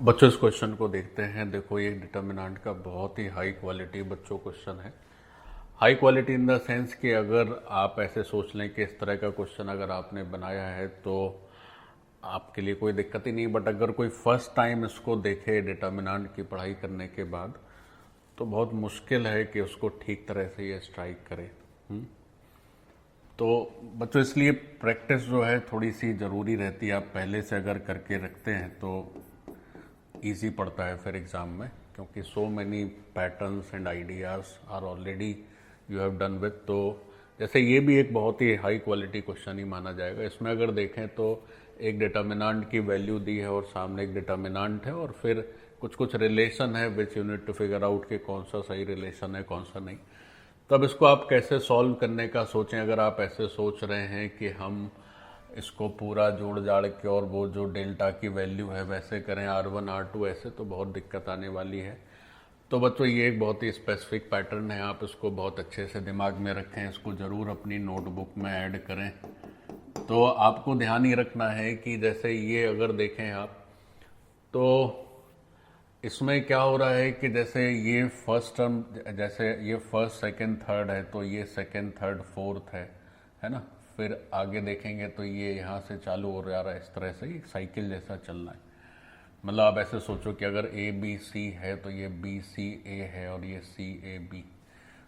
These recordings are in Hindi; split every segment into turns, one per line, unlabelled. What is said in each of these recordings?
बच्चों इस क्वेश्चन को देखते हैं। देखो ये डिटर्मिनेंट का बहुत ही हाई क्वालिटी बच्चों क्वेश्चन है। High quality in the sense कि अगर आप ऐसे सोच लें कि इस तरह का क्वेश्चन अगर आपने बनाया है तो आपके लिए कोई दिक्कत ही नहीं, बट अगर कोई फर्स्ट टाइम इसको देखे डिटर्मिनेंट की पढ़ाई करने के बाद तो बहुत मुश्किल है कि उसको ठीक तरह से ये स्ट्राइक करे। तो बच्चों इसलिए प्रैक्टिस जो है थोड़ी सी ज़रूरी रहती है। आप पहले से अगर करके रखते हैं तो ईजी पड़ता है फिर एग्ज़ाम में, क्योंकि so many patterns and ideas are already you have done with. तो जैसे ये भी एक बहुत ही हाई क्वालिटी क्वेश्चन ही माना जाएगा। इसमें अगर देखें तो एक डिटर्मिनेंट की वैल्यू दी है और सामने एक डिटर्मिनेंट है और फिर कुछ कुछ रिलेशन है which you need to figure out कि कौन सा सही रिलेशन है कौन सा नहीं। तब इसको आप कैसे सॉल्व करने का सोचें। अगर आप ऐसे सोच रहे हैं कि हम इसको पूरा जोड़ जाड़ के और वो जो डेल्टा की वैल्यू है वैसे करें R1 R2 ऐसे, तो बहुत दिक्कत आने वाली है। तो बच्चों ये एक बहुत ही स्पेसिफिक पैटर्न है, आप इसको बहुत अच्छे से दिमाग में रखें, इसको ज़रूर अपनी नोटबुक में ऐड करें। तो आपको ध्यान ही रखना है कि जैसे ये अगर देखें आप तो इसमें क्या हो रहा है कि जैसे ये फर्स्ट टर्म, जैसे ये फर्स्ट सेकंड थर्ड है तो ये सेकंड थर्ड फोर्थ है ना। फिर आगे देखेंगे तो ये यहाँ से चालू हो जा रहा है, इस तरह से एक साइकिल जैसा चल रहा है। मतलब आप ऐसे सोचो कि अगर ए बी सी है तो ये बी सी ए है और ये सी ए बी।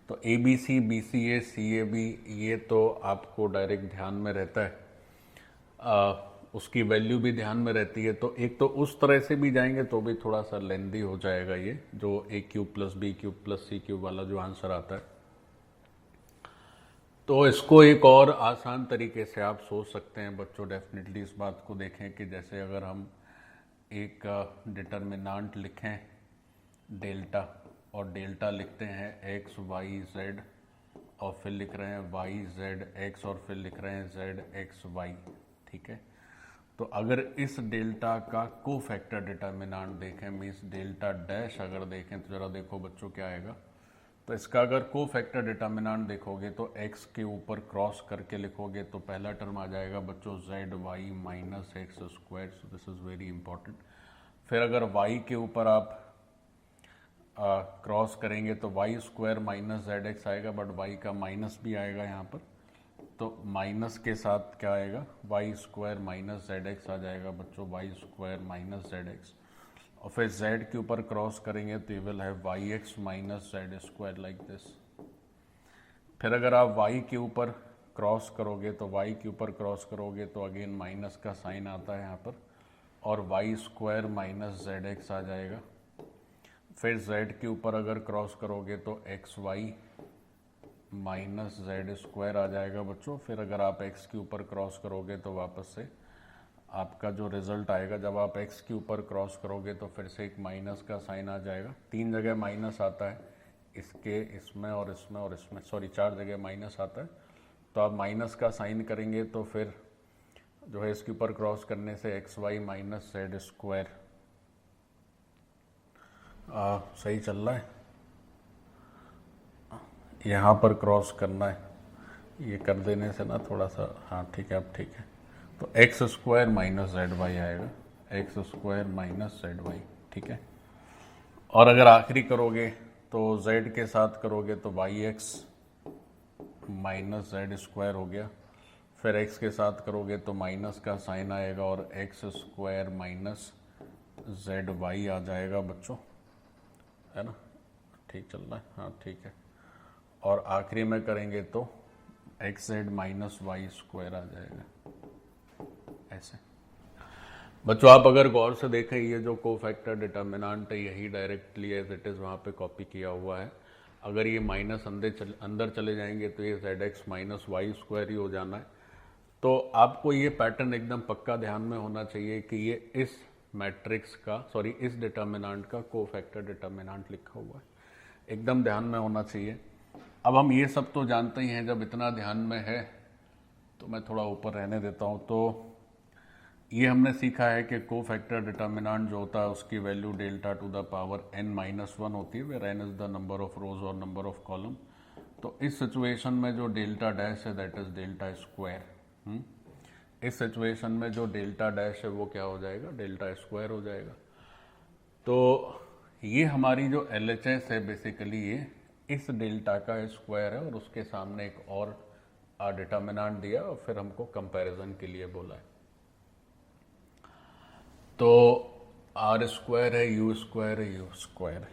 तो A B C B C A C A B ये तो आपको डायरेक्ट ध्यान में रहता है, उसकी वैल्यू भी ध्यान में रहती है। तो एक तो उस तरह से भी जाएंगे तो भी थोड़ा सा लेंदी हो जाएगा ये जो A cube plus B cube plus C cube वाला जो आंसर आता है। तो इसको एक और आसान तरीके से आप सोच सकते हैं बच्चों। डेफिनेटली इस बात को देखें कि जैसे अगर हम एक डिटर्मिनेंट लिखें डेल्टा, और डेल्टा लिखते हैं एक्स वाई जेड और फिर लिख रहे हैं वाई जेड एक्स और फिर लिख रहे हैं जेड एक्स वाई, ठीक है। तो अगर इस डेल्टा का को फैक्टर डिटर्मिनेंट देखें, मीन्स डेल्टा डैश अगर देखें तो जरा देखो बच्चों क्या आएगा। तो इसका अगर को फैक्टर डिटर्मिनेंट देखोगे तो x के ऊपर क्रॉस करके लिखोगे तो पहला टर्म आ जाएगा बच्चों Z Y minus X square. So this is very important. फिर अगर y के ऊपर आप क्रॉस करेंगे तो Y square minus Z X आएगा, बट y का माइनस भी आएगा यहाँ पर। तो माइनस के साथ क्या आएगा Y square minus Z X आ जाएगा बच्चों, Y square minus Z X. और फिर z के ऊपर क्रॉस करेंगे तो ये will have Y X minus Z square like this. फिर अगर आप y के ऊपर क्रॉस करोगे तो y के ऊपर क्रॉस करोगे तो अगेन माइनस का साइन आता है यहाँ पर और Y square minus Z X आ जाएगा। फिर z के ऊपर अगर क्रॉस करोगे तो X Y minus Z square आ जाएगा बच्चों। फिर अगर आप x के ऊपर क्रॉस करोगे तो वापस से आपका जो रिजल्ट आएगा, जब आप x के ऊपर क्रॉस करोगे तो फिर से एक माइनस का साइन आ जाएगा। 3 जगह माइनस आता है, इसके इसमें और इसमें और इसमें, सॉरी 4 जगह माइनस आता है। तो आप माइनस का साइन करेंगे तो फिर जो है इसके ऊपर क्रॉस करने से X Y minus Z square सही चल रहा है। यहाँ पर क्रॉस करना है, ये कर देने से ना थोड़ा सा, हाँ ठीक है अब ठीक है। तो X square minus Z Y आएगा, X square minus Z Y, ठीक है। और अगर आखिरी करोगे तो z के साथ करोगे तो Y X minus Z square हो गया। फिर x के साथ करोगे तो माइनस का साइन आएगा और X square minus Z Y आ जाएगा बच्चों, है ना। ठीक चल रहा है, हाँ ठीक है। और आखिरी में करेंगे तो X Z minus Y square आ जाएगा ऐसे। बच्चों आप अगर गौर से देखें ये जो को फैक्टर डिटर्मिनेंट है यही डायरेक्टली एज इट इज़ वहाँ पे कॉपी किया हुआ है। अगर ये माइनस अंदर चले जाएंगे तो ये Z X minus Y square ही हो जाना है। तो आपको ये पैटर्न एकदम पक्का ध्यान में होना चाहिए कि ये इस मैट्रिक्स का, सॉरी इस डिटर्मिनेंट का को फैक्टर डिटर्मिनेंट लिखा हुआ है, एकदम ध्यान में होना चाहिए। अब हम ये सब तो जानते ही हैं, जब इतना ध्यान में है तो मैं थोड़ा ऊपर रहने देता हूँ। तो ये हमने सीखा है कि को फैक्टर डिटर्मिनेंट जो होता है उसकी value delta to the power n-1 होती है, where n is the number of rows और नंबर ऑफ कॉलम। तो इस सिचुएशन में जो डेल्टा डैश है दैट इज डेल्टा स्क्वायर। इस सिचुएशन में जो डेल्टा डैश है वो क्या हो जाएगा, डेल्टा स्क्वायर हो जाएगा। तो ये हमारी जो LHS है बेसिकली ये इस डेल्टा का स्क्वायर है और उसके सामने एक और डिटर्मिनेंट दिया और फिर हमको कंपैरिजन के लिए बोला है। तो आर स्क्वायर है, यू स्क्वायर है, यू स्क्वायर है,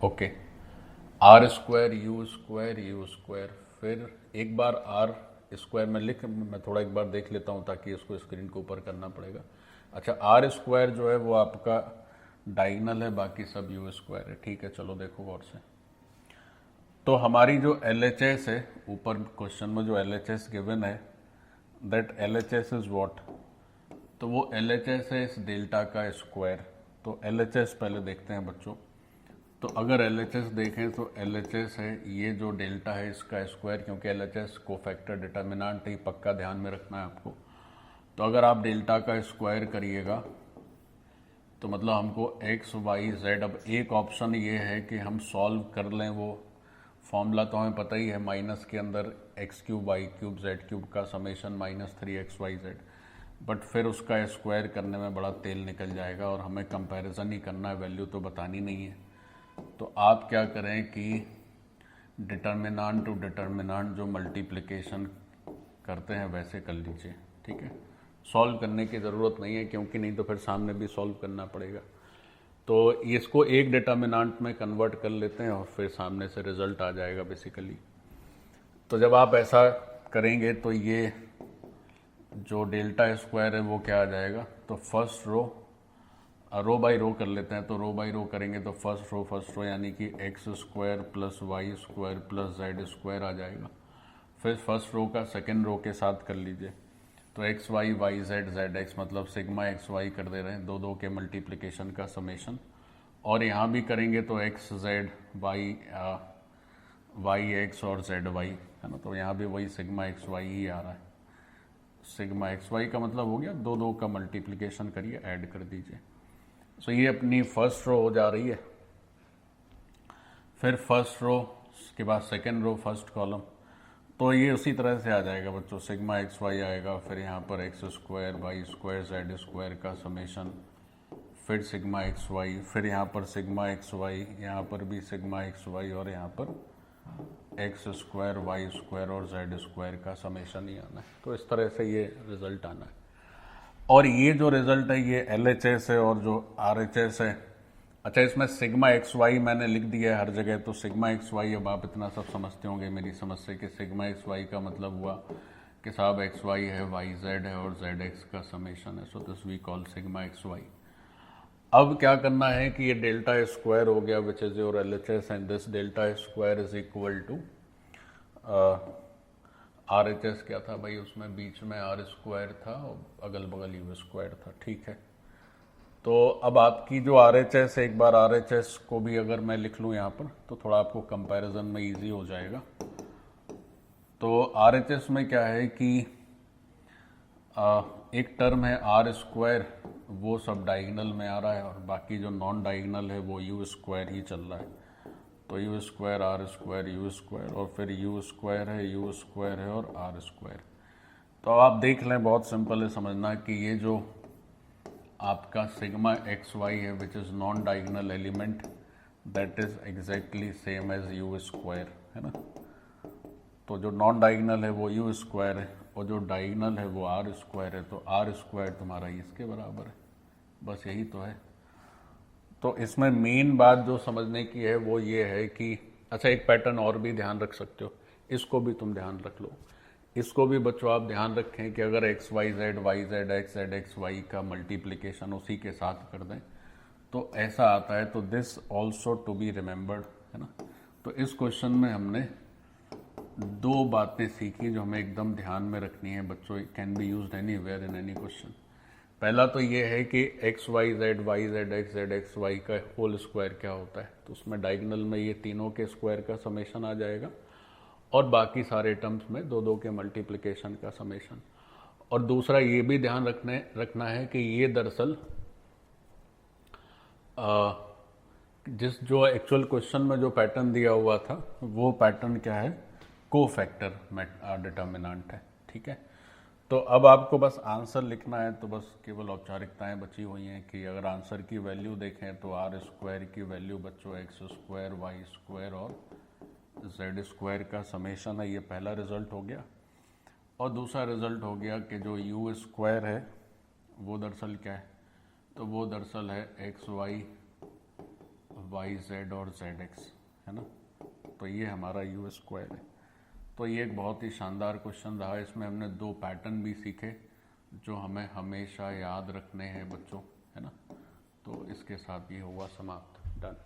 okay. R square, U square, U square, फिर एक बार आर स्क्वायर में मैं थोड़ा एक बार देख लेता हूँ ताकि इसको स्क्रीन के ऊपर करना पड़ेगा। अच्छा, आर स्क्वायर जो है वो आपका डायगोनल है, बाकी सब यू स्क्वायर है, ठीक है। चलो देखो गौर से। तो हमारी जो LHS है, ऊपर क्वेश्चन में जो LHS गिवन है, दैट LHS इज व्हाट, तो वो LHS है इस डेल्टा का स्क्वायर। तो LHS पहले देखते हैं बच्चों। तो अगर LHS देखें तो LHS है ये जो डेल्टा है इसका स्क्वायर, क्योंकि LHS कोफैक्टर डिटर्मिनेंट ही पक्का ध्यान में रखना है आपको। तो अगर आप डेल्टा का स्क्वायर करिएगा तो मतलब हमको x, y, z, अब एक ऑप्शन ये है कि हम सॉल्व कर लें, वो फॉर्मूला तो हमें पता ही है, माइनस के अंदर x cube, y cube, z cube का समेशन -3xyz, बट फिर उसका स्क्वायर करने में बड़ा तेल निकल जाएगा और हमें कंपैरिजन ही करना है, वैल्यू तो बतानी नहीं है। तो आप क्या करें कि डिटर्मिनेंट टू डिटर्मिनेंट जो मल्टीप्लिकेशन करते हैं वैसे कर लीजिए, ठीक है। सॉल्व करने की ज़रूरत नहीं है, क्योंकि नहीं तो फिर सामने भी सॉल्व करना पड़ेगा। तो इसको एक डिटर्मिनेंट में कन्वर्ट कर लेते हैं और फिर सामने से रिजल्ट आ जाएगा बेसिकली। तो जब आप ऐसा करेंगे तो ये जो डेल्टा स्क्वायर है वो क्या आ जाएगा, तो फर्स्ट रो बाई रो कर लेते हैं। तो रो बाई रो करेंगे तो फर्स्ट रो यानी कि X square plus Y square plus Z square आ जाएगा। फिर फर्स्ट रो का सेकेंड रो के साथ कर लीजिए, तो X Y, Y Z, Z X, मतलब सिग्मा एक्स वाई कर दे रहे हैं, दो दो के मल्टीप्लिकेशन का समेशन। और यहाँ भी करेंगे तो X Z Y, Y X और जेड वाई, है ना। तो यहाँ भी वही सिग्मा एक्स वाई ही आ रहा है। सिग्मा एक्स वाई का मतलब हो गया दो दो का मल्टीप्लिकेशन करिए, ऐड कर दीजिए। सो ये अपनी फर्स्ट रो हो जा रही है। फिर फर्स्ट रो के बाद सेकेंड रो, फर्स्ट कॉलम, तो ये उसी तरह से आ जाएगा बच्चों, सिग्मा एक्स वाई आएगा, फिर यहाँ पर X square, Y square, Z square का समेशन, फिर सिग्मा एक्स वाई, फिर यहाँ पर सिग्मा एक्स वाई, यहाँ पर भी सिग्मा एक्स वाई, और यहाँ पर एक्स स्क्वायर, वाई स्क्वायर और जेड स्क्वायर का समेशन ही आना है। तो इस तरह से ये रिजल्ट आना है। और ये जो रिजल्ट है ये LHS है और जो RHS है, अच्छा इसमें सिग्मा एक्स वाई मैंने लिख दिया है हर जगह। तो सिग्मा एक्स वाई, अब आप इतना सब समझते होंगे मेरी समझ से कि सिग्मा एक्स वाई का मतलब हुआ कि साहब एक्स वाई है, वाई जेड है और जेड एक्स का समेशन है। So this we call sigma X Y. अब क्या करना है कि ये डेल्टा स्क्वायर हो गया which is your LHS, and this delta square is equal to RHS क्या था भाई, उसमें बीच में R स्क्वायर था और अगल बगल U स्क्वायर था, ठीक है। तो अब आपकी जो RHS है, एक बार RHS को भी अगर मैं लिख लूँ यहाँ पर तो थोड़ा आपको कंपैरिजन में इजी हो जाएगा। तो RHS में क्या है कि एक टर्म है R स्क्वायर, वो सब डायगोनल में आ रहा है और बाकी जो नॉन डायगोनल है वो U स्क्वायर ही चल रहा है। तो U square, R square, U square, और फिर U स्क्वायर है, U स्क्वायर है और R स्क्वायर। तो आप देख लें, बहुत सिंपल है समझना कि ये जो आपका सिग्मा एक्स वाई है which is non diagonal element, that is exactly same as U square, है ना। तो जो नॉन डायगोनल है वो U स्क्वायर है और जो डायगोनल है वो R स्क्वायर है। तो R स्क्वायर तुम्हारा इसके बराबर है, बस यही तो है। तो इसमें मेन बात जो समझने की है वो ये है कि अच्छा एक पैटर्न और भी ध्यान रख सकते हो, इसको भी तुम ध्यान रख लो। इसको भी बच्चों आप ध्यान रखें कि अगर X Y Z, Y Z X, Z X Y का मल्टीप्लिकेशन उसी के साथ कर दें तो ऐसा आता है। तो this also to be remembered, है ना। तो इस क्वेश्चन में हमने दो बातें सीखी जो हमें एकदम ध्यान में रखनी है बच्चों, can be used anywhere in any question. पहला तो ये है कि X Y Z X, Z X Y का होल स्क्वायर क्या होता है। तो उसमें डायगोनल में ये तीनों के स्क्वायर का समेशन आ जाएगा और बाकी सारे टर्म्स में दो दो के मल्टीप्लिकेशन का समेशन। और दूसरा ये भी ध्यान रखना है कि ये दरअसल जिस जो एक्चुअल क्वेश्चन में जो पैटर्न दिया हुआ था वो पैटर्न क्या है, को फैक्टर डिटर्मिनेंट है। ठीक है, तो अब आपको बस आंसर लिखना है, तो बस केवल औपचारिकताएं बची हुई हैं कि अगर आंसर की वैल्यू देखें तो आर स्क्वायर की वैल्यू बच्चों एक्स स्क्वायर वाई स्क्वायर और जेड स्क्वायर का समेशन है, ये पहला रिजल्ट हो गया। और दूसरा रिजल्ट हो गया कि जो यू स्क्वायर है वो दरअसल क्या है, तो वो दरअसल है एक्स वाई वाई जेड और जेड एक्स, है ना। तो ये हमारा यू स्क्वायर है। तो ये एक बहुत ही शानदार क्वेश्चन रहा। इसमें हमने 2 पैटर्न भी सीखे जो हमें हमेशा याद रखने हैं बच्चों, है ना। तो इसके साथ ये हुआ समाप्त, डन।